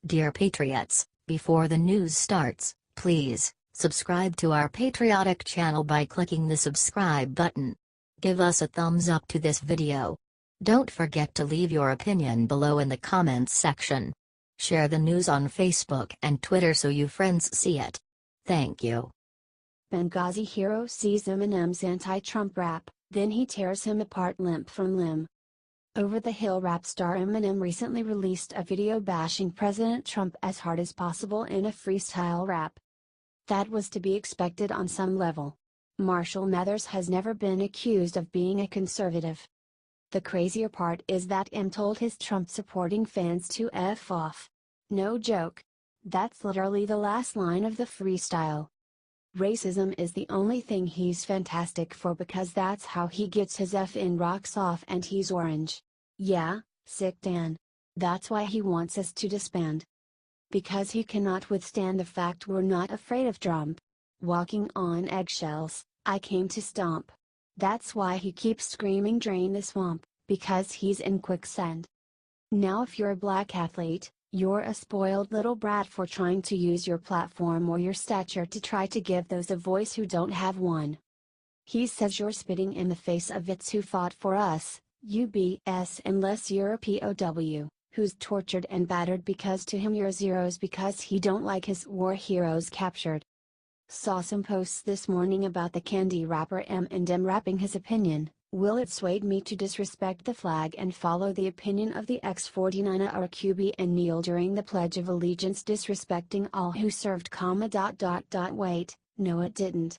Dear Patriots, before the news starts, please subscribe to our patriotic channel by clicking the subscribe button. Give us a thumbs up to this video. Don't forget to leave your opinion below in the comments section. Share the news on Facebook and Twitter so you friends see it. Thank you. Benghazi hero sees Eminem's anti-Trump rap, then he tears him apart limb from limb. Over-the-hill rap star Eminem recently released a video bashing President Trump as hard as possible in a freestyle rap. That was to be expected on some level. Marshall Mathers has never been accused of being a conservative. The crazier part is that M told his Trump-supporting fans to F off. No joke. That's literally the last line of the freestyle. Racism is the only thing he's fantastic for because that's how he gets his F-in rocks off, and he's orange. Yeah, sick Dan. That's why he wants us to disband. Because he cannot withstand the fact we're not afraid of Trump. Walking on eggshells, I came to stomp. That's why he keeps screaming drain the swamp, because he's in quicksand. Now if you're a black athlete, you're a spoiled little brat for trying to use your platform or your stature to try to give those a voice who don't have one. He says you're spitting in the face of vets who fought for us, UBS, unless you're a POW, who's tortured and battered because to him you're zeros because he don't like his war heroes captured. Saw some posts this morning about the candy rapper Eminem rapping his opinion. Will it swayed me to disrespect the flag and follow the opinion of the X-49 or QB and kneel during the Pledge of Allegiance, disrespecting all who served, Wait, no it didn't.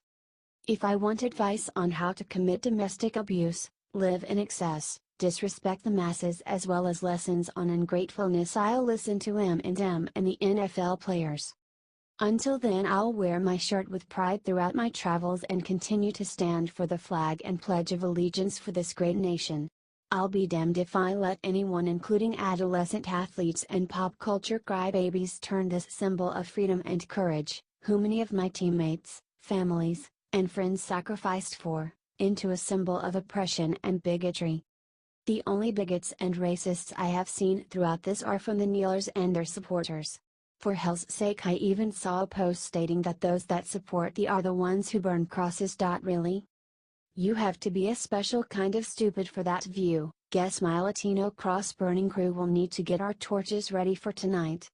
If I want advice on how to commit domestic abuse, live in excess, disrespect the masses as well as lessons on ungratefulness, I'll listen to Eminem and the NFL players. Until then I'll wear my shirt with pride throughout my travels and continue to stand for the flag and pledge of allegiance for this great nation. I'll be damned if I let anyone, including adolescent athletes and pop culture crybabies, turn this symbol of freedom and courage, who many of my teammates, families, and friends sacrificed for, into a symbol of oppression and bigotry. The only bigots and racists I have seen throughout this are from the kneelers and their supporters. For hell's sake, I even saw a post stating that those that support the are the ones who burn crosses. Really? You have to be a special kind of stupid for that view. Guess my Latino cross burning crew will need to get our torches ready for tonight.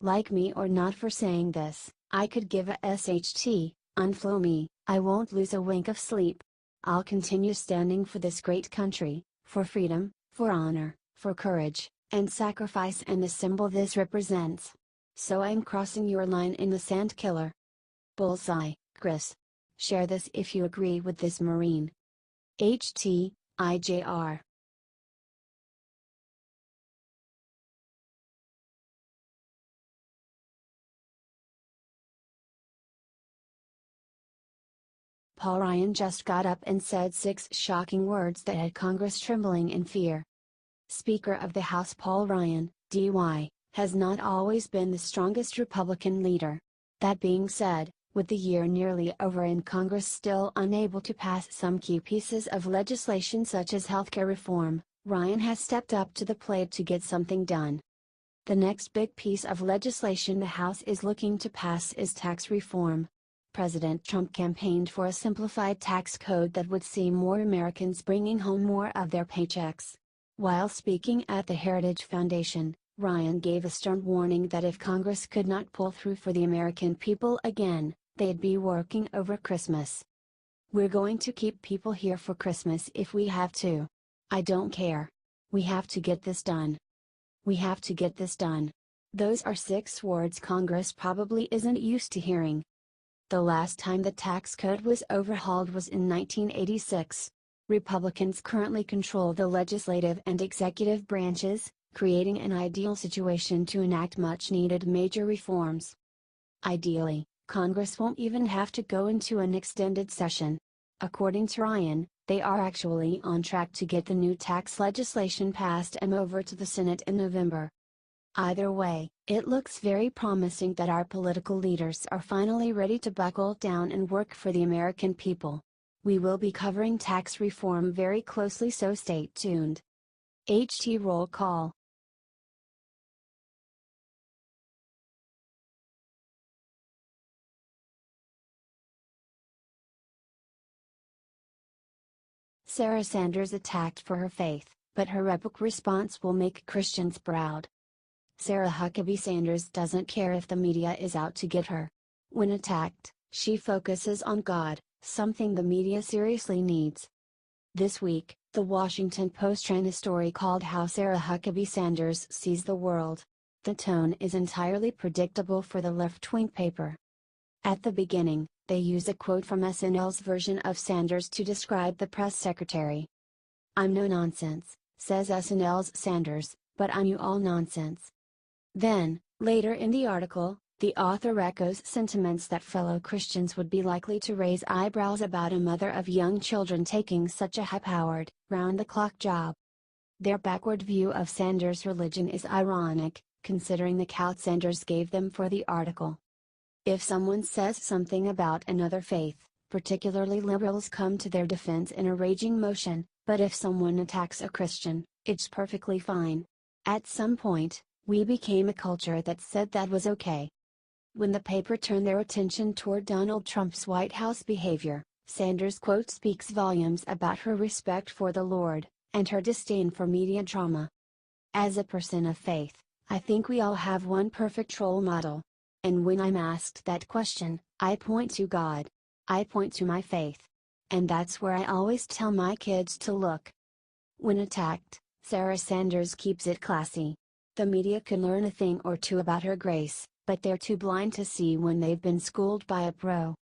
Like me or not for saying this, I could give a SHT, unflow me, I won't lose a wink of sleep. I'll continue standing for this great country, for freedom, for honor, for courage, and sacrifice, and the symbol this represents. So I'm crossing your line in the sand, killer. Bullseye, Chris. Share this if you agree with this Marine. HTIJR. Paul Ryan just got up and said 6 shocking words that had Congress trembling in fear. Speaker of the House Paul Ryan, DY, has not always been the strongest Republican leader. That being said, with the year nearly over and Congress still unable to pass some key pieces of legislation such as healthcare reform, Ryan has stepped up to the plate to get something done. The next big piece of legislation the House is looking to pass is tax reform. President Trump campaigned for a simplified tax code that would see more Americans bringing home more of their paychecks. While speaking at the Heritage Foundation, Ryan gave a stern warning that if Congress could not pull through for the American people again, they'd be working over Christmas. We're going to keep people here for Christmas if we have to. I don't care. We have to get this done. We have to get this done. Those are 6 words Congress probably isn't used to hearing. The last time the tax code was overhauled was in 1986. Republicans currently control the legislative and executive branches, creating an ideal situation to enact much-needed major reforms. Ideally, Congress won't even have to go into an extended session. According to Ryan, they are actually on track to get the new tax legislation passed and over to the Senate in November. Either way, it looks very promising that our political leaders are finally ready to buckle down and work for the American people. We will be covering tax reform very closely, so stay tuned. HT Roll Call. Sarah Sanders attacked for her faith, but her epic response will make Christians proud. Sarah Huckabee Sanders doesn't care if the media is out to get her. When attacked, she focuses on God, something the media seriously needs. This week, the Washington Post ran a story called How Sarah Huckabee Sanders Sees the World. The tone is entirely predictable for the left-wing paper. At the beginning, they use a quote from SNL's version of Sanders to describe the press secretary. "I'm no nonsense," says SNL's Sanders, "but I'm you all nonsense." Then, later in the article, the author echoes sentiments that fellow Christians would be likely to raise eyebrows about a mother of young children taking such a high-powered, round-the-clock job. Their backward view of Sanders' religion is ironic, considering the clout Sanders gave them for the article. If someone says something about another faith, particularly liberals come to their defense in a raging motion, but if someone attacks a Christian, it's perfectly fine. At some point, we became a culture that said that was okay. When the paper turned their attention toward Donald Trump's White House behavior, Sanders' quote speaks volumes about her respect for the Lord, and her disdain for media drama. "As a person of faith, I think we all have one perfect role model. And when I'm asked that question, I point to God. I point to my faith. And that's where I always tell my kids to look." When attacked, Sarah Sanders keeps it classy. The media can learn a thing or two about her grace, but they're too blind to see when they've been schooled by a pro.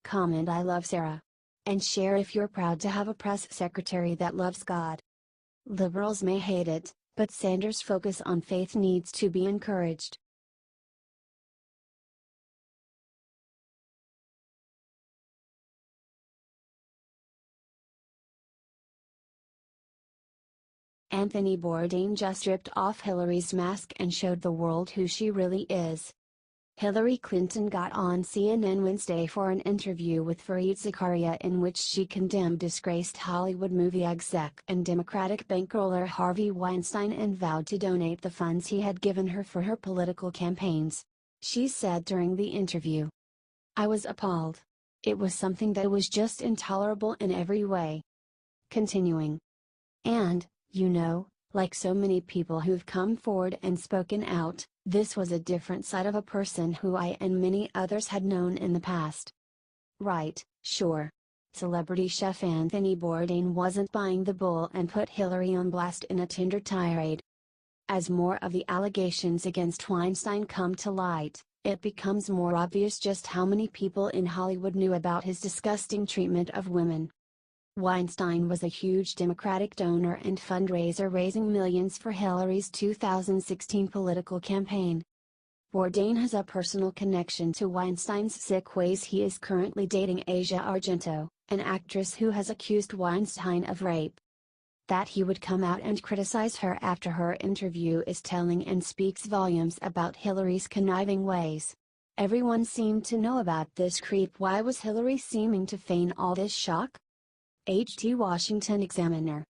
Comment "I love Sarah." And share if you're proud to have a press secretary that loves God. Liberals may hate it, but Sanders' focus on faith needs to be encouraged. Anthony Bourdain just ripped off Hillary's mask and showed the world who she really is. Hillary Clinton got on CNN Wednesday for an interview with Fareed Zakaria in which she condemned disgraced Hollywood movie exec and Democratic bankroller Harvey Weinstein and vowed to donate the funds he had given her for her political campaigns. She said during the interview, "I was appalled. It was something that was just intolerable in every way." Continuing, "And, you know, like so many people who've come forward and spoken out, this was a different side of a person who I and many others had known in the past." Right, sure. Celebrity chef Anthony Bourdain wasn't buying the bull and put Hillary on blast in a Tinder tirade. As more of the allegations against Weinstein come to light, it becomes more obvious just how many people in Hollywood knew about his disgusting treatment of women. Weinstein was a huge Democratic donor and fundraiser raising millions for Hillary's 2016 political campaign. Bourdain has a personal connection to Weinstein's sick ways. He is currently dating Asia Argento, an actress who has accused Weinstein of rape. That he would come out and criticize her after her interview is telling and speaks volumes about Hillary's conniving ways. Everyone seemed to know about this creep. Why was Hillary seeming to feign all this shock? H.T. Washington Examiner.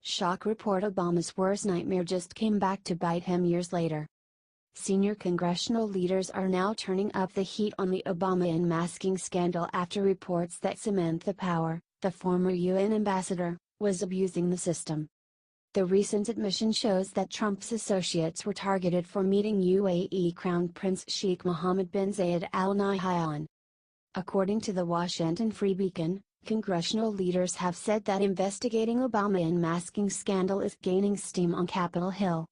Shock report: Obama's worst nightmare just came back to bite him years later. Senior congressional leaders are now turning up the heat on the Obama unmasking scandal after reports that Samantha Power, the former UN ambassador, was abusing the system. The recent admission shows that Trump's associates were targeted for meeting UAE Crown Prince Sheikh Mohammed bin Zayed Al Nahyan. According to the Washington Free Beacon, congressional leaders have said that investigating Obama unmasking scandal is gaining steam on Capitol Hill.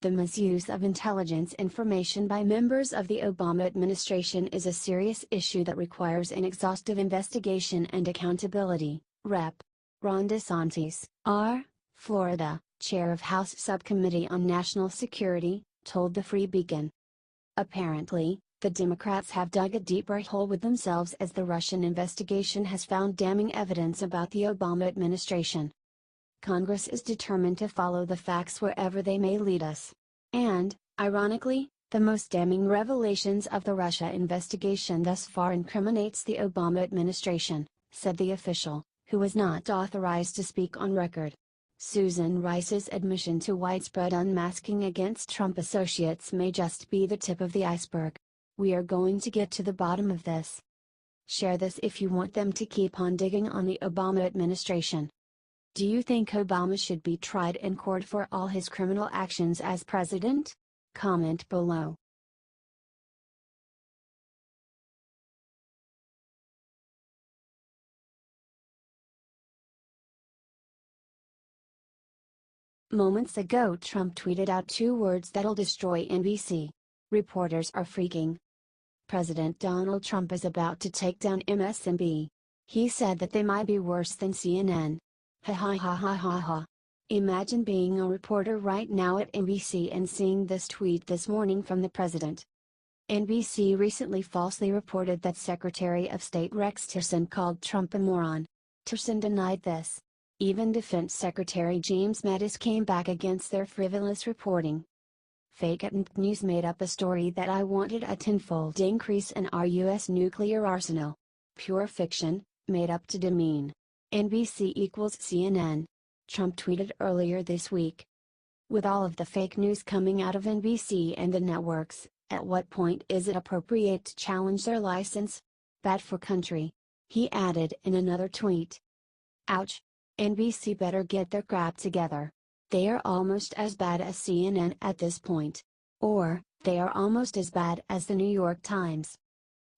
The misuse of intelligence information by members of the Obama administration is a serious issue that requires an exhaustive investigation and accountability, Rep. Ron DeSantis, R., Florida, chair of House Subcommittee on National Security, told the Free Beacon. Apparently, the Democrats have dug a deeper hole with themselves as the Russian investigation has found damning evidence about the Obama administration. Congress is determined to follow the facts wherever they may lead us. And, ironically, the most damning revelations of the Russia investigation thus far incriminates the Obama administration, said the official, who was not authorized to speak on record. Susan Rice's admission to widespread unmasking against Trump associates may just be the tip of the iceberg. We are going to get to the bottom of this. Share this if you want them to keep on digging on the Obama administration. Do you think Obama should be tried in court for all his criminal actions as president? Comment below. Moments ago, Trump tweeted out 2 words that'll destroy NBC. Reporters are freaking. President Donald Trump is about to take down MSNBC. He said that they might be worse than CNN. Ha ha ha ha ha ha. Imagine being a reporter right now at NBC and seeing this tweet this morning from the president. NBC recently falsely reported that Secretary of State Rex Tillerson called Trump a moron. Tillerson denied this. Even Defense Secretary James Mattis came back against their frivolous reporting. Fake news made up a story that I wanted a tenfold increase in our U.S. nuclear arsenal. Pure fiction, made up to demean NBC equals CNN. Trump tweeted earlier this week. With all of the fake news coming out of NBC and the networks, at what point is it appropriate to challenge their license? Bad for country. He added in another tweet. Ouch. NBC better get their crap together. They are almost as bad as CNN at this point. Or, they are almost as bad as the New York Times.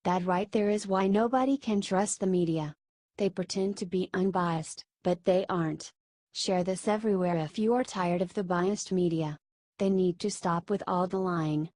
That right there is why nobody can trust the media. They pretend to be unbiased, but they aren't. Share this everywhere if you are tired of the biased media. They need to stop with all the lying.